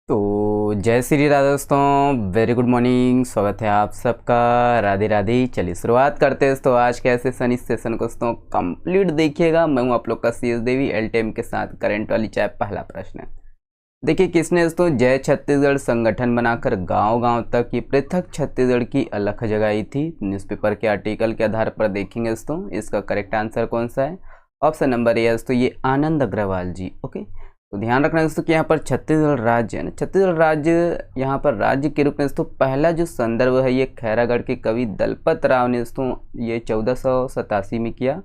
तो जय श्री राधे दोस्तों, वेरी गुड मॉर्निंग। स्वागत है आप सबका। राधे राधे। चलिए शुरुआत करते हैं। तो आज के सेशन, इस सेशन को दोस्तों कंप्लीट देखिएगा। मैं हूं आप लोग का CS देवी LTM के साथ। करंट वाली चाहे पहला प्रश्न है। देखिए, किसने दोस्तों जय छत्तीसगढ़ संगठन बनाकर गांव गांव तक ये पृथक छत्तीसगढ़ की अलख जगाई थी? न्यूज़पेपर के आर्टिकल के आधार पर देखेंगे दोस्तों। इसका करेक्ट आंसर कौन सा है? ऑप्शन नंबर ए है दोस्तों, ये आनंद अग्रवाल जी। ओके, तो ध्यान रखना दोस्तों कि यहाँ पर छत्तीसगढ़ राज्य है ना, छत्तीसगढ़ राज्य यहाँ पर राज्य के रूप में दोस्तों पहला जो संदर्भ है ये खैरागढ़ के कवि दलपत राव ने दोस्तों ये 1487 में किया।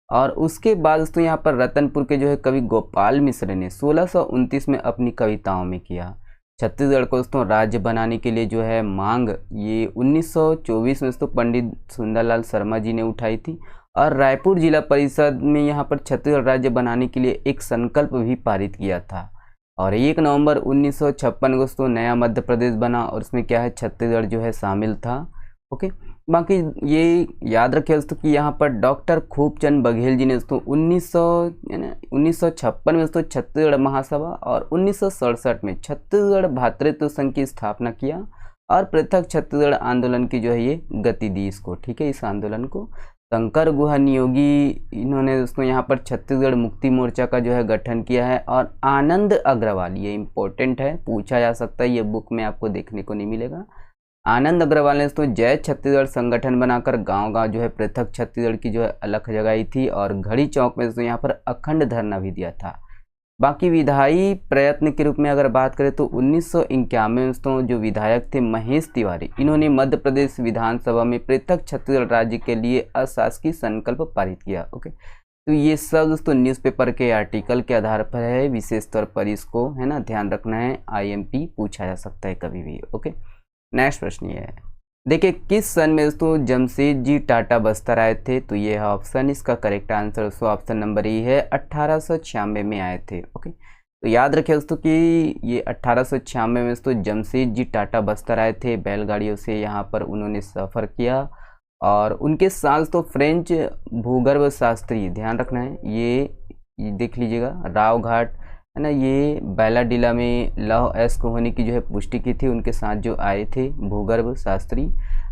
और उसके बाद दोस्तों यहाँ पर रतनपुर के जो है कवि गोपाल मिश्र ने 1629 में अपनी कविताओं में किया। छत्तीसगढ़ को दोस्तों राज्य बनाने के लिए जो है मांग ये 1924 में दोस्तों पंडित सुंदरलाल शर्मा जी ने उठाई थी। और रायपुर जिला परिषद में यहाँ पर छत्तीसगढ़ राज्य बनाने के लिए एक संकल्प भी पारित किया था। और 1 नवंबर 1956 को दोस्तों नया मध्य प्रदेश बना और उसमें क्या है छत्तीसगढ़ जो है शामिल था। ओके, बाकी ये याद रखिए दोस्तों कि यहाँ पर डॉक्टर खूबचंद बघेल जी ने दोस्तों 1956 में दोस्तों छत्तीसगढ़ महासभा और 1967 में छत्तीसगढ़ भातृत्व संघ की स्थापना किया। और पृथक छत्तीसगढ़ आंदोलन की जो है ये गति दी इसको। ठीक है, इस आंदोलन को शंकर गुहा नियोगी इन्होंने दोस्तों यहाँ पर छत्तीसगढ़ मुक्ति मोर्चा का जो है गठन किया है। और आनंद अग्रवाल, ये इम्पोर्टेंट है, पूछा जा सकता है, ये बुक में आपको देखने को नहीं मिलेगा। आनंद अग्रवाल ने दोस्तों जय छत्तीसगढ़ संगठन बनाकर गांव गांव जो है पृथक छत्तीसगढ़ की जो है अलख जगाई थी। और घड़ी चौक में दोस्तों यहाँ पर अखंड धरना भी दिया था। बाकी विधायी प्रयत्न के रूप में अगर बात करें तो 1951 में दोस्तों जो विधायक थे महेश तिवारी, इन्होंने मध्य प्रदेश विधानसभा में पृथक छत्तीसगढ़ राज्य के लिए अशासकीय संकल्प पारित किया। ओके, तो ये सब दोस्तों न्यूज़पेपर के आर्टिकल के आधार पर है। विशेष तौर पर इसको है ना ध्यान रखना है, IMP पूछा जा सकता है कभी भी। ओके, नेक्स्ट प्रश्न ये है। देखिए, किस सन में दोस्तों जमशेदजी टाटा बस्तर आए थे? तो ये है ऑप्शन, इसका करेक्ट आंसर दोस्तों ऑप्शन नंबर ए है, 1896 में आए थे। ओके, तो याद रखिए दोस्तों कि ये 1896 में दोस्तों जमशेदजी टाटा बस्तर आए थे। बैलगाड़ियों से यहाँ पर उन्होंने सफ़र किया। और उनके साथ तो फ्रेंच भूगर्भ शास्त्री, ध्यान रखना है, ये देख लीजिएगा, राव घाट है ना, ये बैलाडीला में लौह अयस्क होने की जो है पुष्टि की थी। उनके साथ जो आए थे भूगर्भ शास्त्री।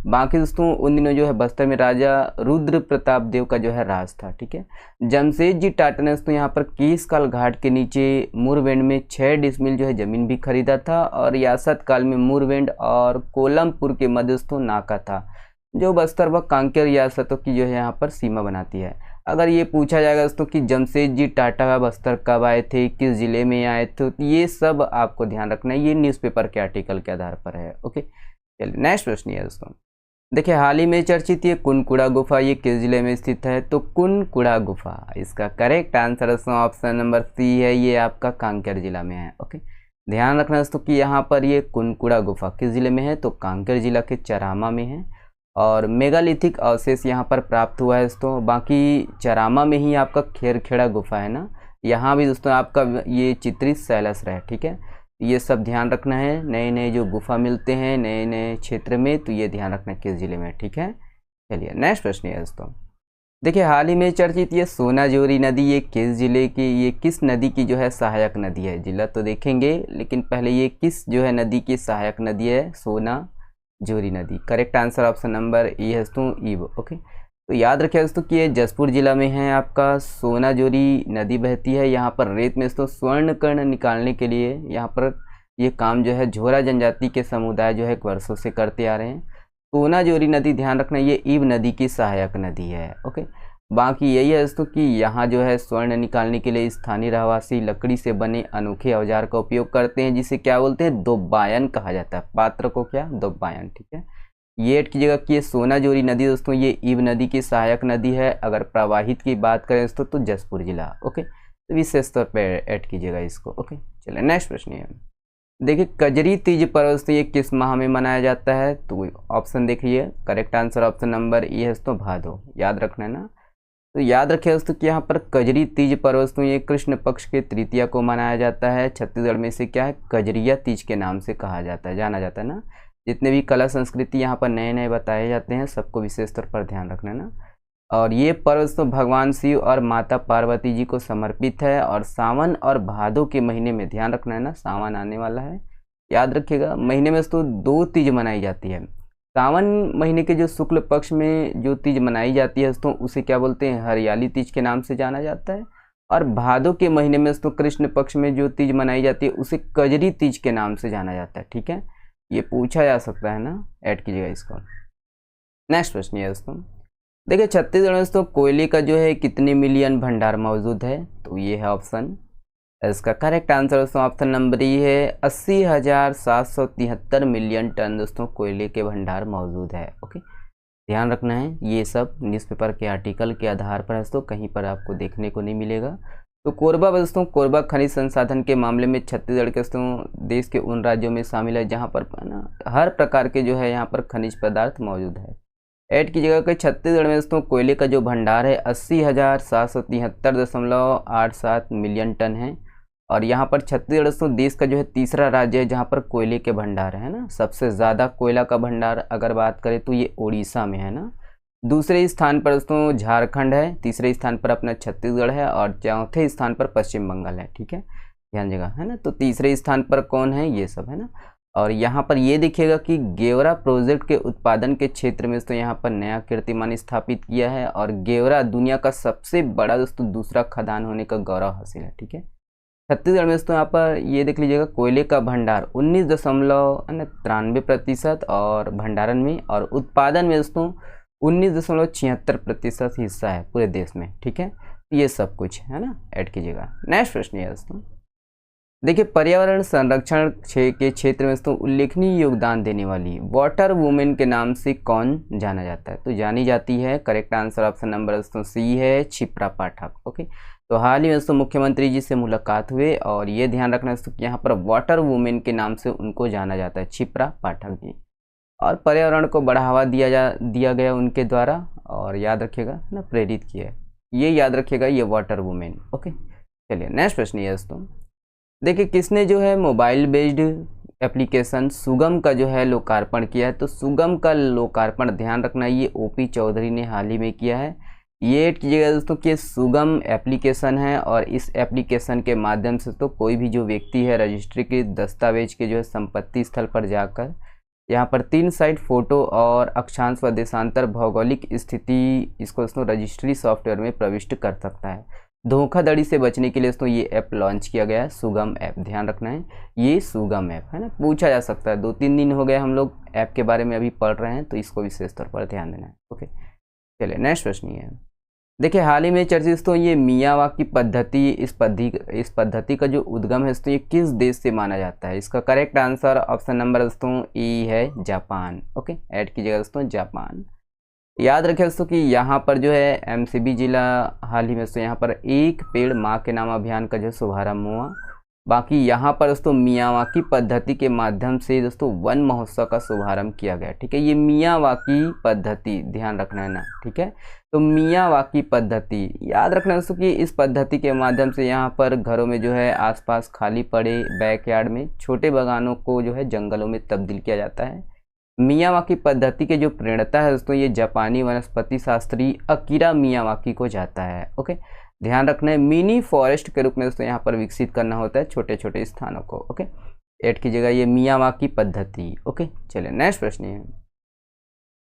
बाकी दोस्तों उन दिनों जो है बस्तर में राजा रुद्र प्रताप देव का जो है राज था। ठीक है, जमशेदजी टाटा ने दोस्तों यहाँ पर केशकाल घाट के नीचे मुरवेंड में 6 डिसमिल जो है ज़मीन भी खरीदा था। और रियासत काल में मुरवेंड और कोलमपुर के मध्य दोस्तों नाका था, जो बस्तर व कांकेर रियासतों की जो है यहाँ पर सीमा बनाती है। अगर ये पूछा जाएगा दोस्तों कि जमशेदजी टाटा बस्तर कब आए थे, किस ज़िले में आए थे, तो ये सब आपको ध्यान रखना है। ये न्यूज़पेपर के आर्टिकल के आधार पर है। ओके, चलिए नेक्स्ट प्रश्न है दोस्तों। देखिए, हाल ही में चर्चित ये कुनकुड़ा गुफा ये किस जिले में स्थित है? तो कुनकुड़ा गुफा, इसका करेक्ट आंसर दोस्तों ऑप्शन नंबर C है, ये आपका कांकेर जिला में है। ओके, ध्यान रखना दोस्तों कि यहाँ पर ये कुनकुड़ा गुफा किस जिले में है? तो कांकेर जिला के चरामा में है। और मेगालिथिक अवशेष यहाँ पर प्राप्त हुआ है दोस्तों। बाकी चरामा में ही आपका खेरखेड़ा गुफा है ना, यहाँ भी दोस्तों आपका ये चित्रित शैलस्त्र है। ठीक है, ये सब ध्यान रखना है। नए नए जो गुफा मिलते हैं नए नए क्षेत्र में, तो ये ध्यान रखना किस जिले में। ठीक है, चलिए नेक्स्ट प्रश्न है दोस्तों। देखिए, हाल ही में चर्चित ये सोनाजोरी नदी ये किस जिले की, ये किस नदी की जो है सहायक नदी है? जिला तो देखेंगे, लेकिन पहले ये किस जो है नदी की सहायक नदी है? सोना जोरी नदी। Correct answer option number A है दोस्तों ईब। ओके, तो याद रखिए दोस्तों कि ये जसपुर जिला में है आपका सोनाजोरी नदी बहती है। यहाँ पर रेत में दोस्तों स्वर्ण कण निकालने के लिए यहाँ पर ये काम जो है झोरा जनजाति के समुदाय जो है वर्षों से करते आ रहे हैं। सोनाजोरी नदी ध्यान रखना ये ईब नदी की सहायक नदी है। ओके, बाकी यही है दोस्तों कि यहाँ जो है स्वर्ण निकालने के लिए स्थानीय रहवासी लकड़ी से बने अनोखे औजार का उपयोग करते हैं, जिसे क्या बोलते हैं? दोबायन कहा जाता है। पात्र को क्या? दोबायन। ठीक है, ये ऐड कीजिएगा कि ये सोनाजोरी नदी दोस्तों ये ईब नदी की सहायक नदी है। अगर प्रवाहित की बात करें दोस्तों तो जसपुर जिला। ओके, तो विशेष तौर पर ऐड कीजिएगा इसको। ओके, चलिए नेक्स्ट प्रश्न है। देखिए, कजरी तीज पर्व दोस्तों ये किस माह में मनाया जाता है? तो ऑप्शन देखिए, correct answer option number A है दोस्तों भादो। याद रखना है ना, तो याद रखिए दोस्तों कि यहाँ पर कजरी तीज पर्व दोस्तों ये कृष्ण पक्ष के तृतीया को मनाया जाता है। छत्तीसगढ़ में इसे क्या है? कजरिया तीज के नाम से कहा जाता है, जाना जाता है ना। जितने भी कला संस्कृति यहाँ पर नए नए बताए जाते हैं सबको विशेष तौर पर ध्यान रखना है ना। और ये पर्व दोस्तों भगवान शिव और माता पार्वती जी को समर्पित है। और सावन और भादो के महीने में ध्यान रखना है ना, सावन आने वाला है, याद रखिएगा महीने में दोस्तों 2 तीज मनाई जाती है। सावन महीने के जो शुक्ल पक्ष में जो तीज मनाई जाती है दोस्तों उसे क्या बोलते हैं, हरियाली तीज के नाम से जाना जाता है। और भादों के महीने में दोस्तों कृष्ण पक्ष में जो तीज मनाई जाती है उसे कजरी तीज के नाम से जाना जाता है। ठीक है, ये पूछा जा सकता है ना, ऐड कीजिएगा इसको। नेक्स्ट प्रश्न है दोस्तों, देखिए छत्तीसगढ़ में दोस्तों कोयले का जो है कितने मिलियन भंडार मौजूद है, तो ये है ऑप्शन, इसका करेक्ट आंसर दोस्तों ऑप्शन नंबर ई है 80,773 मिलियन टन दोस्तों कोयले के भंडार मौजूद है। ओके, ध्यान रखना है, ये सब न्यूज़पेपर के आर्टिकल के आधार पर है दोस्तों, कहीं पर आपको देखने को नहीं मिलेगा। तो कोरबा दोस्तों, कोरबा खनिज संसाधन के मामले में छत्तीसगढ़ के दोस्तों देश के उन राज्यों में शामिल है जहाँ पर ना हर प्रकार के जो है यहाँ पर खनिज पदार्थ मौजूद है। ऐड की जगह के छत्तीसगढ़ में दोस्तों कोयले का जो भंडार है 80,773.87 मिलियन टन है। और यहाँ पर छत्तीसगढ़ दोस्तों देश का जो है तीसरा राज्य है जहाँ पर कोयले के भंडार है ना। सबसे ज़्यादा कोयला का भंडार अगर बात करें तो ये उड़ीसा में है ना। दूसरे स्थान पर दोस्तों झारखंड है, तीसरे स्थान पर अपना छत्तीसगढ़ है और चौथे स्थान पर पश्चिम बंगाल है। ठीक है, ध्यान जगह है ना। तो तीसरे स्थान पर कौन है, ये सब है ना। और यहाँ पर ये दिखेगा कि गेवरा प्रोजेक्ट के उत्पादन के क्षेत्र में दोस्तों यहाँ पर नया कीर्तिमान स्थापित किया है। और गेवरा दुनिया का सबसे बड़ा दोस्तों दूसरा खदान होने का गौरव हासिल है। ठीक है, छत्तीसगढ़ में दोस्तों यहाँ पर ये देख लीजिएगा कोयले का भंडार 19.93% और भंडारण में, और उत्पादन में दोस्तों 19.76% हिस्सा है पूरे देश में। ठीक है, ये सब कुछ है ना, ऐड कीजिएगा। नेक्स्ट प्रश्न है दोस्तों, देखिए पर्यावरण संरक्षण के क्षेत्र में दोस्तों उल्लेखनीय योगदान देने वाली वाटर वुमेन के नाम से कौन जाना जाता है, तो जानी जाती है, करेक्ट आंसर ऑप्शन नंबर दोस्तों सी है, क्षिप्रा पाठक। ओके, तो हाल ही में दोस्तों मुख्यमंत्री जी से मुलाकात हुए और ये ध्यान रखना दोस्तों कि यहाँ पर वाटर वुमेन के नाम से उनको जाना जाता है, क्षिप्रा पाठक जी। और पर्यावरण को बढ़ावा दिया गया उनके द्वारा, और याद रखिएगा ना प्रेरित किया, ये याद रखिएगा, ये वाटर वुमेन। ओके, चलिए नेक्स्ट प्रश्न ये दोस्तों, देखिए किसने जो है मोबाइल बेस्ड एप्लीकेशन सुगम का जो है लोकार्पण किया है, तो सुगम का लोकार्पण ध्यान रखना ये ओपी चौधरी ने हाल ही में किया है। ये कीजिएगा दोस्तों कि सुगम एप्लीकेशन है और इस एप्लीकेशन के माध्यम से तो कोई भी जो व्यक्ति है रजिस्ट्री के दस्तावेज के जो है संपत्ति स्थल पर जाकर यहाँ पर 3 साइड फोटो और अक्षांश व देशांतर भौगोलिक स्थिति इसको दोस्तों रजिस्ट्री सॉफ्टवेयर में प्रविष्ट कर सकता है। धोखाधड़ी से बचने के लिए दोस्तों ये ऐप लॉन्च किया गया है, सुगम ऐप, ध्यान रखना है ये सुगम ऐप है ना, पूछा जा सकता है। 2-3 दिन हो गए हम लोग ऐप के बारे में अभी पढ़ रहे हैं, तो इसको विशेष तौर पर ध्यान देना है। ओके, चलिए नेक्स्ट प्रश्न ये है, देखिए हाल ही में चर्चित दोस्तों ये मियावाकी पद्धति, इस पद्धति का जो उद्गम है दोस्तों ये किस देश से माना जाता है, इसका करेक्ट आंसर ऑप्शन नंबर दोस्तों ई है, जापान। ओके, ऐड कीजिएगा दोस्तों जापान। याद रखें दोस्तों कि यहाँ पर जो है एमसीबी जिला हाल ही में दोस्तों यहाँ पर एक पेड़ माँ के नाम अभियान का जो शुभारंभ हुआ। बाकी यहाँ पर दोस्तों मियावाकी पद्धति के माध्यम से दोस्तों वन महोत्सव का शुभारंभ किया गया। ठीक है, ये मियावाकी पद्धति ध्यान रखना है ना। ठीक है, तो मियावाकी पद्धति याद रखना दोस्तों कि इस पद्धति के माध्यम से यहाँ पर घरों में जो है आसपास खाली पड़े बैकयार्ड में छोटे बागानों को जो है जंगलों में तब्दील किया जाता है। मियावाकी पद्धति के जो प्रणेता है दोस्तों ये जापानी वनस्पति शास्त्री अकीरा मियावाकी को जाता है। ओके, ध्यान रखना है मिनी फॉरेस्ट के रूप में दोस्तों यहाँ पर विकसित करना होता है छोटे छोटे स्थानों को। ओके, ऐड कीजिएगा ये मियावाकी पद्धति। ओके, चलिए नेक्स्ट प्रश्न है,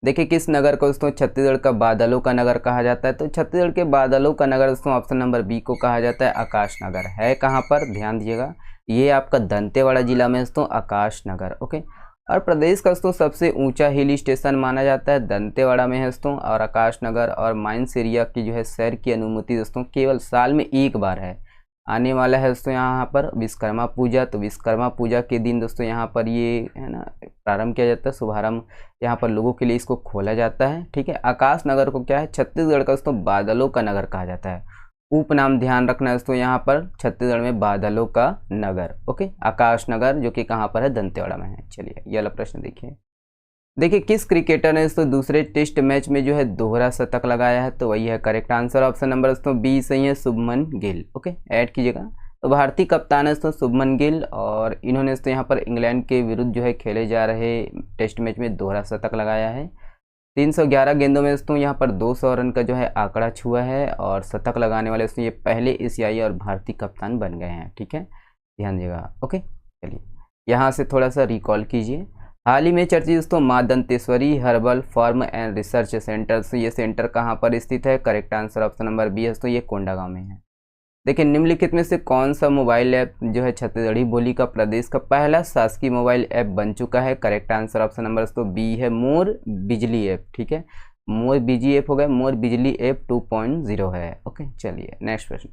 देखिए किस नगर को दोस्तों छत्तीसगढ़ का बादलों का नगर कहा जाता है, तो छत्तीसगढ़ के बादलों का नगर दोस्तों ऑप्शन नंबर बी को कहा जाता है आकाश नगर। है कहाँ पर, ध्यान दीजिएगा, ये आपका दंतेवाड़ा जिला में दोस्तों आकाश नगर। ओके, और प्रदेश का दोस्तों सबसे ऊंचा हिल स्टेशन माना जाता है दंतेवाड़ा में है दोस्तों और आकाश नगर। और माइंस एरिया की जो है सैर की अनुमति दोस्तों केवल साल में एक बार है। आने वाला है दोस्तों यहाँ पर विश्वकर्मा पूजा, तो विश्वकर्मा पूजा के दिन दोस्तों यहाँ पर ये है ना प्रारंभ किया जाता है, शुभारंभ यहाँ पर लोगों के लिए इसको खोला जाता है। ठीक है, आकाश नगर को क्या है छत्तीसगढ़ का दोस्तों बादलों का नगर कहा जाता है। उपनाम ध्यान रखना है दोस्तों यहाँ पर छत्तीसगढ़ में बादलों का नगर। ओके, आकाश नगर जो कि कहाँ पर है दंतेवाड़ा में है। चलिए ये वाला प्रश्न देखिए किस क्रिकेटर ने दोस्तों दूसरे टेस्ट मैच में जो है दोहरा शतक लगाया है, तो वही है करेक्ट आंसर ऑप्शन नंबर दोस्तों बी सही है, शुभमन गिल। ओके, ऐड कीजिएगा, तो भारतीय कप्तान है दोस्तों शुभमन गिल और इन्होंने दोस्तों यहाँ पर इंग्लैंड के विरुद्ध जो है खेले जा रहे टेस्ट मैच में दोहरा शतक लगाया है। 311 गेंदों में दोस्तों यहाँ पर 200 रन का जो है आंकड़ा छुआ है और शतक लगाने वाले दोस्तों ये पहले एशियाई और भारतीय कप्तान बन गए हैं। ठीक है, ध्यान दीजिएगा। ओके, चलिए यहाँ से थोड़ा सा रिकॉल कीजिए। हाल ही में चर्चित दोस्तों Maa Danteshwari herbal farm and research centre, से ये सेंटर कहाँ पर स्थित है? Correct answer option number B है दोस्तों, ये कोंडागांव में है। देखिए निम्नलिखित में से कौन सा मोबाइल ऐप जो है छत्तीसगढ़ी बोली का प्रदेश का पहला शासकीय मोबाइल ऐप बन चुका है? करेक्ट आंसर ऑप्शन नंबर दोस्तों बी है, मोर बिजली ऐप। ठीक है, मोर बिजी ऐप हो गया, मोर बिजली ऐप 2.0 है। ओके, चलिए नेक्स्ट प्रश्न।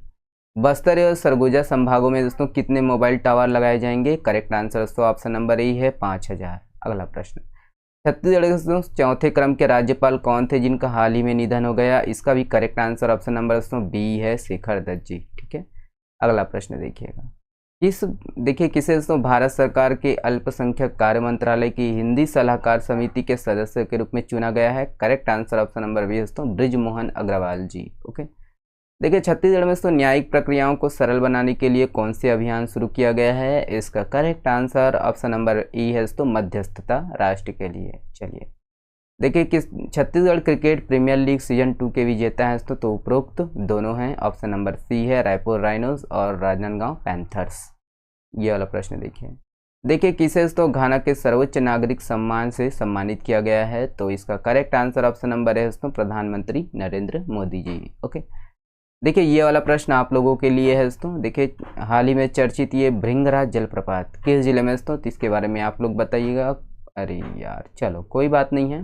बस्तर और सरगुजा संभागों में दोस्तों कितने मोबाइल टावर लगाए जाएंगे? करेक्ट आंसर दोस्तों ऑप्शन नंबर ए है, 5000। अगला प्रश्न, छत्तीसगढ़ के दोस्तों चौथे क्रम के राज्यपाल कौन थे जिनका हाल ही में निधन हो गया? इसका भी करेक्ट आंसर ऑप्शन नंबर दोस्तों बी है, शेखर दत्त जी। ठीक है, अगला प्रश्न देखिएगा। किसे दोस्तों भारत सरकार के अल्पसंख्यक कार्य मंत्रालय की हिंदी सलाहकार समिति के सदस्य के रूप में चुना गया है? Correct answer option number B दोस्तों ब्रिजमोहन अग्रवाल जी। ओके, देखिए छत्तीसगढ़ में दोस्तों न्यायिक प्रक्रियाओं को सरल बनाने के लिए कौन से अभियान शुरू किया गया है? इसका करेक्ट आंसर ऑप्शन नंबर ई है दोस्तों मध्यस्थता राष्ट्र के लिए। चलिए देखिए किस Chhattisgarh cricket premier league season 2 के विजेता हैं दोस्तों, तो उपरोक्त दोनों हैं। ऑप्शन नंबर सी है, रायपुर राइनोज और राजनांदगांव पैंथर्स। ये वाला प्रश्न देखिए किसे दोस्तों घाना के सर्वोच्च नागरिक सम्मान से सम्मानित किया गया है? तो इसका करेक्ट आंसर ऑप्शन नंबर है दोस्तों प्रधानमंत्री नरेंद्र मोदी जी। ओके, देखिए ये वाला प्रश्न आप लोगों के लिए है दोस्तों। देखिए हाल ही में चर्चित ये भृंगराज जलप्रपात किस जिले में दोस्तों, तो इसके बारे में आप लोग बताइएगा। अरे यार चलो कोई बात नहीं है।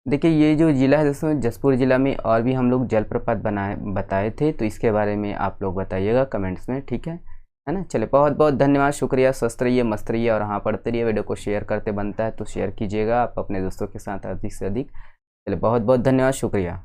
देखिए ये जो जिला है दोस्तों जसपुर जिला में और भी हम लोग जलप्रपात बताए थे, तो इसके बारे में आप लोग बताइएगा कमेंट्स में। ठीक है ना। चलिए बहुत बहुत धन्यवाद, शुक्रिया। स्वस्थ रहिए, मस्त रहिए और हाँ पढ़ते रहिए। वीडियो को शेयर करते बनता है तो शेयर कीजिएगा आप अपने दोस्तों के साथ अधिक से अधिक। चलिए बहुत बहुत धन्यवाद, शुक्रिया।